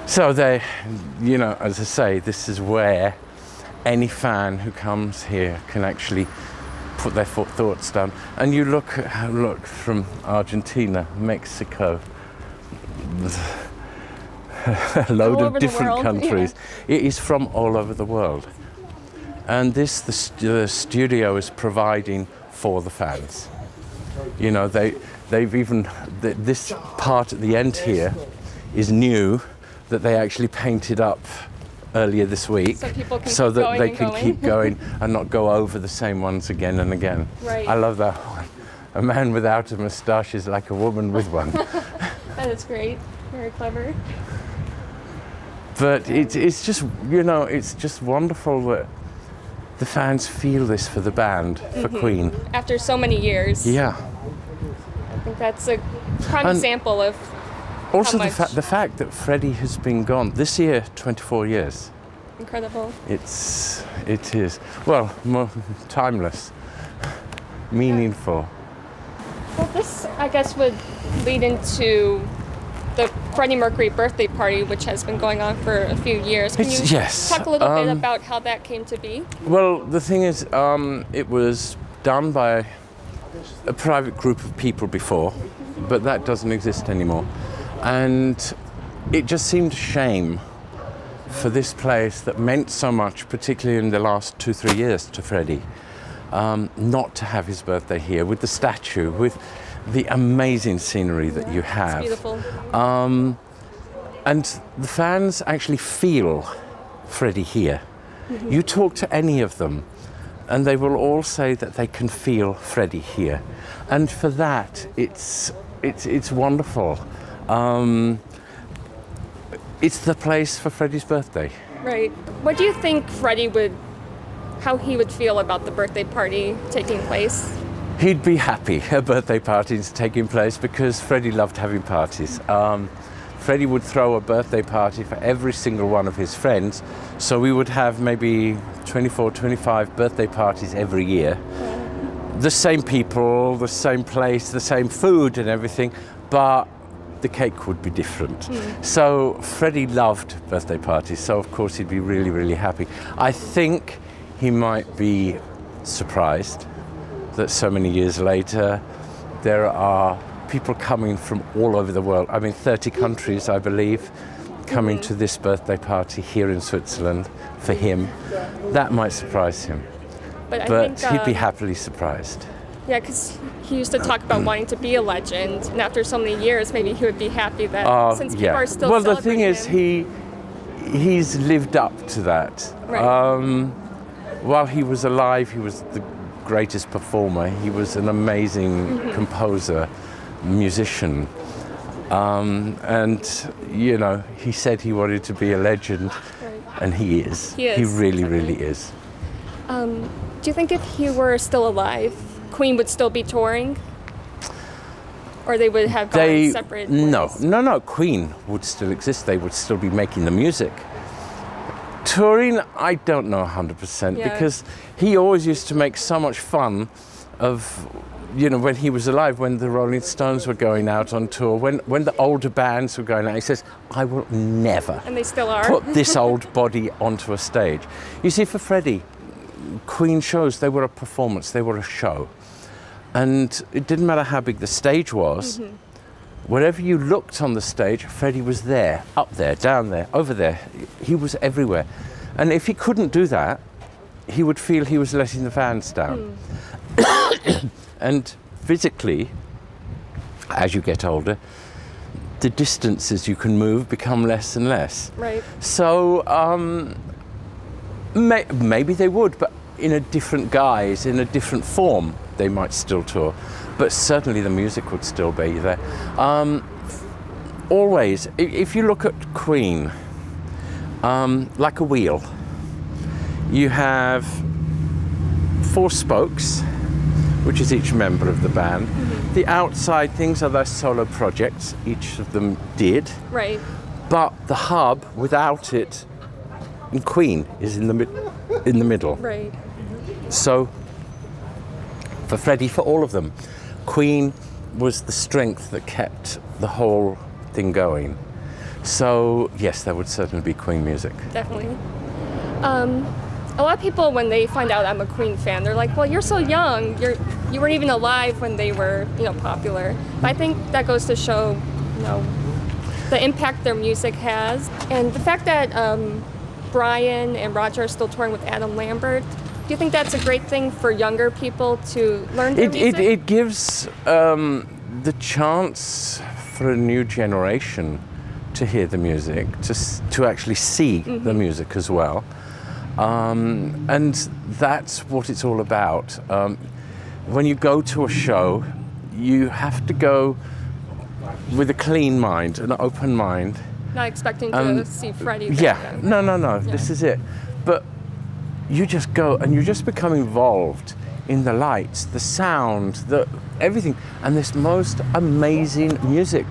So they, you know, as I say, this is where any fan who comes here can actually put their thoughts down. And you look from Argentina, Mexico, a load of different countries. Yeah. It is from all over the world. And this, the studio is providing for the fans. You know, they've even, this part at the end here is new, that they actually painted up earlier this week, so that they can keep going and not go over the same ones again and again. Right. I love that one. A man without a moustache is like a woman with one. That is great. Very clever. But it's just, you know, it's just wonderful that the fans feel this for the band, for Queen. After so many years. Yeah. I think that's a prime example of also the fact that Freddie has been gone this year, 24 years. Incredible. It is. Well, more timeless, meaningful. Well, this, I guess, would lead into the Freddie Mercury birthday party, which has been going on for a few years. Can you talk a little bit about how that came to be? Well, the thing is, it was done by a private group of people before, but that doesn't exist anymore. And it just seemed a shame for this place that meant so much, particularly in the last 2-3 years to Freddie, not to have his birthday here with the statue, with the amazing scenery that you have. It's beautiful. And the fans actually feel Freddie here. You talk to any of them and they will all say that they can feel Freddie here. And for that, it's wonderful. It's the place for Freddie's birthday. Right. What do you think how he would feel about the birthday party taking place? He'd be happy a birthday party is taking place because Freddie loved having parties. Freddie would throw a birthday party for every single one of his friends, so we would have maybe 24, 25 birthday parties every year. The same people, the same place, the same food and everything, but the cake would be different. So Freddie loved birthday parties, so of course he'd be really, really happy. I think he might be surprised that so many years later there are people coming from all over the world. I mean, 30 countries, I believe, coming to this birthday party here in Switzerland for him. That might surprise him, but I think, he'd be happily surprised. Yeah, because he used to talk about wanting to be a legend, and after so many years, maybe he would be happy that since people are still celebrating the thing is, he's lived up to that. Right. While he was alive, he was the greatest performer. He was an amazing composer, musician, and you know, he said he wanted to be a legend, and he is. He really, exactly. Really is. Do you think if he were still alive, Queen would still be touring? Or they would have gone separate ways? No, Queen would still exist. They would still be making the music. Touring, I don't know 100%, because he always used to make so much fun of, you know, when he was alive, when the Rolling Stones were going out on tour, when the older bands were going out, he says, I will never and they still are. put this old body onto a stage. You see, for Freddie, Queen shows, they were a performance, they were a show. And it didn't matter how big the stage was, wherever you looked on the stage, Freddie was there, up there, down there, over there. He was everywhere. And if he couldn't do that, he would feel he was letting the fans down. And physically, as you get older, the distances you can move become less and less. Right. So maybe they would, but in a different guise, in a different form, they might still tour. But certainly the music would still be there. Always, if you look at Queen, like a wheel, you have 4 spokes, which is each member of the band. The outside things are their solo projects, each of them did. Right. But the hub, without it, in Queen, is in the middle. Right. So, for Freddie, for all of them, Queen was the strength that kept the whole thing going. So yes, there would certainly be Queen music. Definitely. A lot of people, when they find out I'm a Queen fan, they're like, "Well, you're so young. You weren't even alive when they were, popular." But I think that goes to show, the impact their music has, and the fact that Brian and Roger are still touring with Adam Lambert. Do you think that's a great thing for younger people to learn their music? It gives the chance for a new generation to hear the music, to actually see the music as well. And that's what it's all about. When you go to a show, you have to go with a clean mind, an open mind. Not expecting to see Freddie. Yeah, no. Yeah. This is it. But you just go and you just become involved in the lights, the sound, everything, and this most amazing music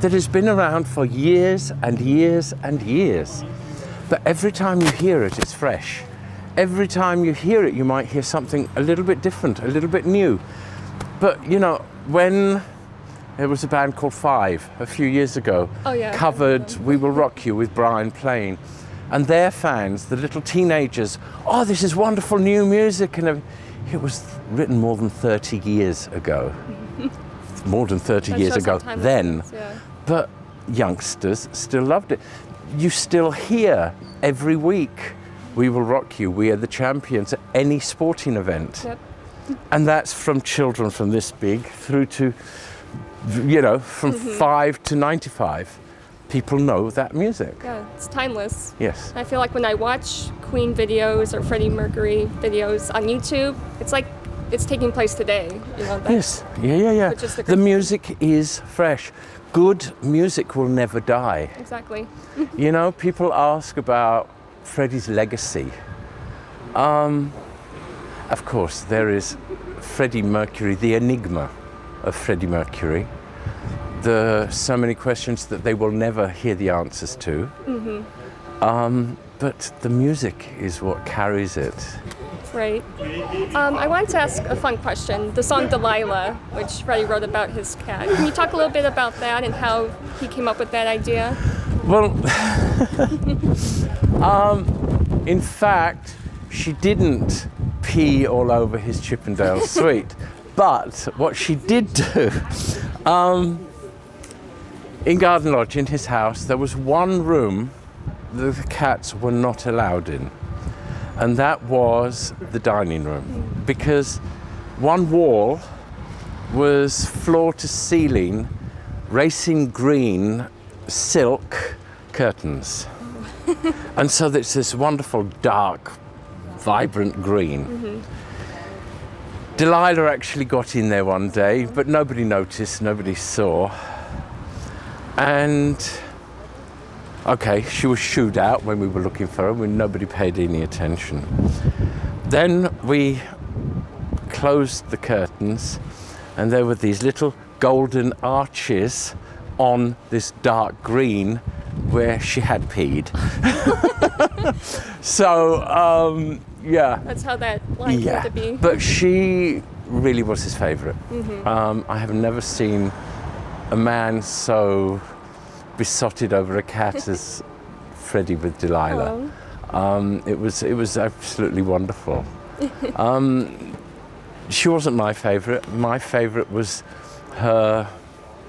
that has been around for years and years and years. But every time you hear it, it's fresh. Every time you hear it, you might hear something a little bit different, a little bit new. But, when there was a band called Five a few years ago, covered We Will Rock You with Brian playing, and their fans, the little teenagers, "Oh, this is wonderful new music," and it was written more than 30 years ago. More than 30 years ago then. But youngsters still loved it. You still hear every week, "We Will Rock You, we are the champions" at any sporting event. Yep. And that's from children from this big through to, from 5 to 95. People know that music. Yeah, it's timeless. Yes. I feel like when I watch Queen videos or Freddie Mercury videos on YouTube, it's like it's taking place today. Yes. Yeah. The music is fresh. Good music will never die. Exactly. People ask about Freddie's legacy. Of course, there is Freddie Mercury, the enigma of Freddie Mercury. There are so many questions that they will never hear the answers to. But the music is what carries it. Right. I wanted to ask a fun question. The song Delilah, which Freddie wrote about his cat. Can you talk a little bit about that and how he came up with that idea? Well, in fact, she didn't pee all over his Chippendale suite. But what she did do, in Garden Lodge, in his house, there was one room that the cats were not allowed in. And that was the dining room, because one wall was floor to ceiling, racing green silk curtains. And so there's this wonderful dark, vibrant green. Delilah actually got in there one day, but nobody noticed, nobody saw. And she was shooed out when we were looking for her, when nobody paid any attention. Then we closed the curtains, and there were these little golden arches on this dark green where she had peed. So, That's how that line came to be. But she really was his favorite. I have never seen a man so besotted over a cat as Freddie with Delilah. It was absolutely wonderful. She wasn't my favorite. My favorite was her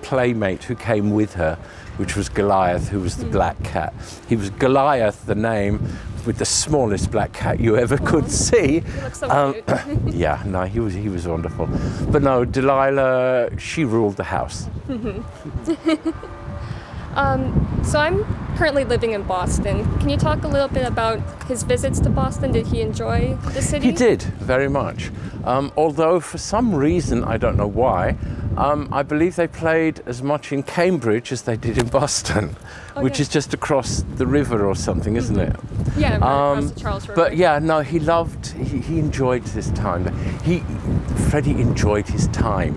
playmate who came with her, which was Goliath, who was the black cat. He was Goliath, the name, with the smallest black cat you ever could see. He looks so cute. He was wonderful. But no, Delilah, she ruled the house. So I'm currently living in Boston. Can you talk a little bit about his visits to Boston? Did he enjoy the city? He did, very much. Although for some reason, I don't know why, I believe they played as much in Cambridge as they did in Boston, which is just across the river or something, isn't it? Yeah, right across the Charles River. But he enjoyed this time. Freddie enjoyed his time.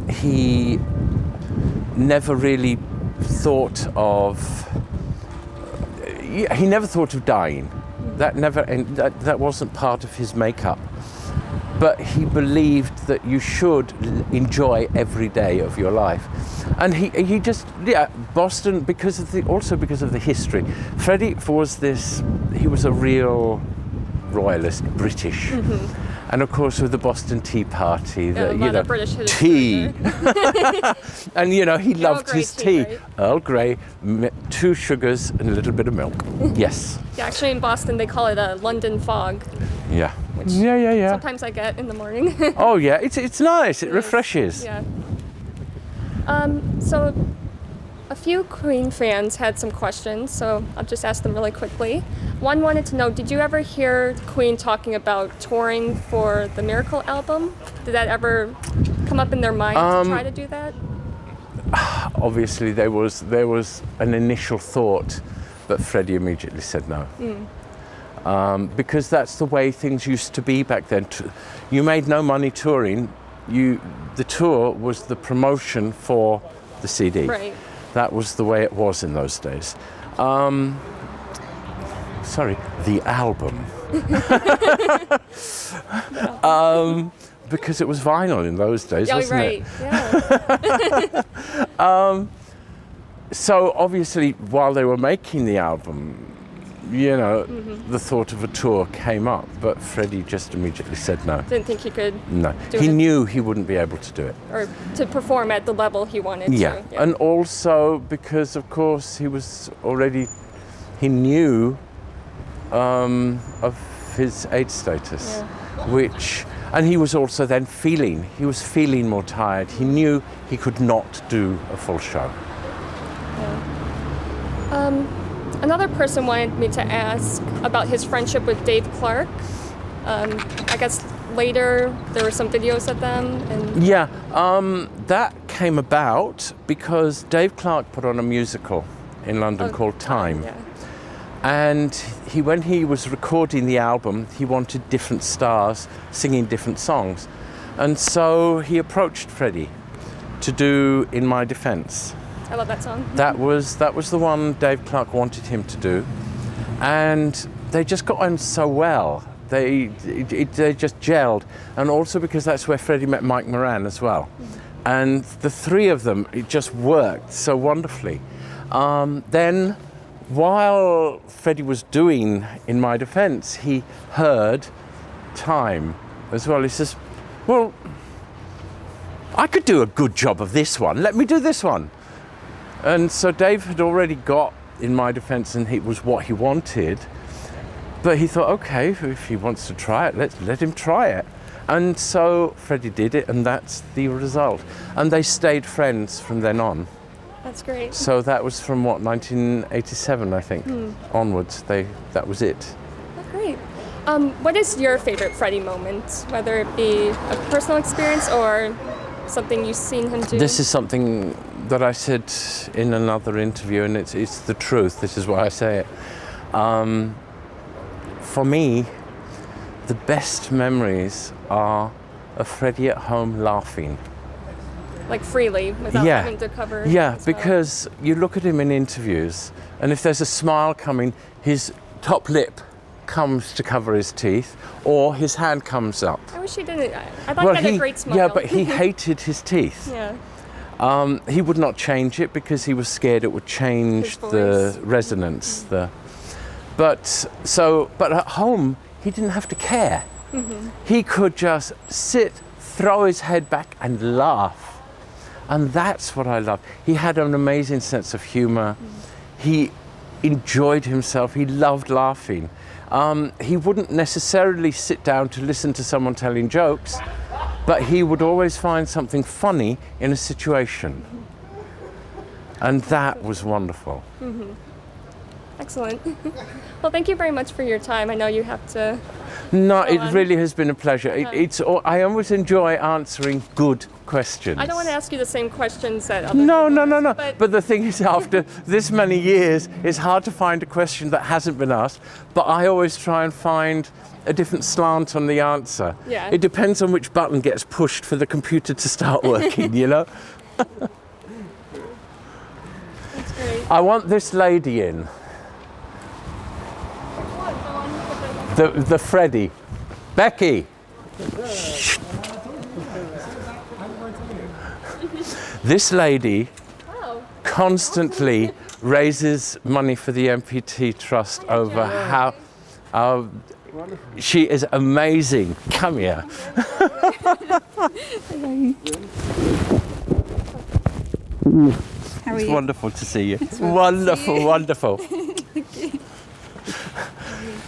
He never really thought of dying. That wasn't part of his makeup. but he believed that you should enjoy every day of your life. And he just, Boston, because of the history. Freddie he was a real royalist, British. And of course with the Boston Tea Party, of British tea. And he loved his tea. Right? Earl Grey, 2 sugars and a little bit of milk. Yes. Yeah, actually in Boston they call it a London fog. Yeah. Which sometimes I get in the morning. Oh yeah, it's nice. It refreshes. Yeah. So a few Queen fans had some questions, so I'll just ask them really quickly. One wanted to know, did you ever hear Queen talking about touring for the Miracle album? Did that ever come up in their mind to try to do that? Obviously there was an initial thought, but Freddie immediately said no. Because that's the way things used to be back then. You made no money touring. The tour was the promotion for the CD. Right. That was the way it was in those days. The album. Because it was vinyl in those days, wasn't right. it? Yeah. So obviously, while they were making the album, the thought of a tour came up, but Freddie just immediately said no. Didn't think he could. No, do he it. knew he wouldn't be able to do it. Or to perform at the level he wanted to. Yeah, and also because, of course, he knew of his AIDS status, and he was also then feeling more tired. He knew he could not do a full show. Yeah. Another person wanted me to ask about his friendship with Dave Clark. I guess later there were some videos of them. That came about because Dave Clark put on a musical in London called Time. Yeah. And when he was recording the album, he wanted different stars singing different songs. And so he approached Freddie to do In My Defense. I love that song. That was the one Dave Clark wanted him to do, and they just got on so well. They just gelled, and also because that's where Freddie met Mike Moran as well, and the three of them, it just worked so wonderfully. Then, while Freddie was doing In My Defense, he heard Time as well. He says, "Well, I could do a good job of this one. Let me do this one." And so Dave had already got In My Defense, and it was what he wanted. But he thought, okay, if he wants to try it, let him try it. And so Freddie did it, and that's the result. And they stayed friends from then on. That's great. So that was from 1987, I think, onwards. That was it. That's great. What is your favorite Freddie moment, whether it be a personal experience or something you've seen him do? This is something that I said in another interview, and it's the truth. This is why I say it. For me, the best memories are of Freddie at home laughing. Like freely, without having to cover. Yeah, because you look at him in interviews, and if there's a smile coming, his top lip comes to cover his teeth, or his hand comes up. I wish he didn't. I thought he had a great smile. Yeah, but he hated his teeth. Yeah. He would not change it because he was scared it would change the resonance. But at home, he didn't have to care. He could just sit, throw his head back and laugh. And that's what I love. He had an amazing sense of humor. He enjoyed himself. He loved laughing. He wouldn't necessarily sit down to listen to someone telling jokes, but he would always find something funny in a situation. And that was wonderful. Excellent. Well, thank you very much for your time. I know you have to. No, it really has been a pleasure. I always enjoy answering good questions. I don't want to ask you the same questions that other No. people ask, But the thing is, after this many years, it's hard to find a question that hasn't been asked. But I always try and find a different slant on the answer. Yeah. It depends on which button gets pushed for the computer to start working, you know? That's great. I want this lady in. The Freddie. Becky. This lady Oh. constantly raises money for the MPT Trust over how she is amazing. Come here. How are It's you? wonderful to see you. Wonderful, wonderful.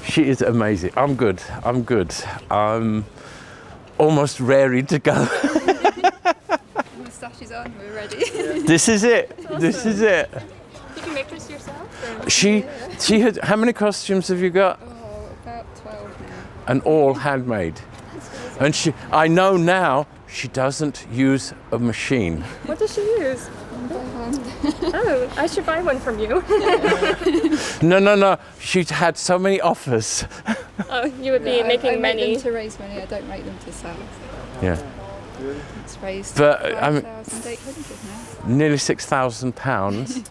She is amazing. I'm good. I'm almost raring to go. Moustache is on, we're ready. This is it. This is it. Did you make this yourself? Or? She had. How many costumes have you got? Oh, about 12 now. And all handmade. And I know now she doesn't use a machine. What does she use? By hand. Oh, I should buy one from you. No. She's had so many offers. Oh, you would be I making make many. them to raise money, I don't make them to sell. Yeah. It's raised But, I mean- 5,800 now. Nearly £6,000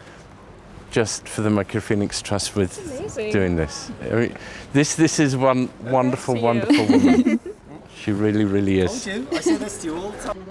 just for the Mercury Phoenix Trust with Amazing. doing this. I mean, this is one wonderful, to you. wonderful woman. She really, really is. Told you. I say this to you all the time.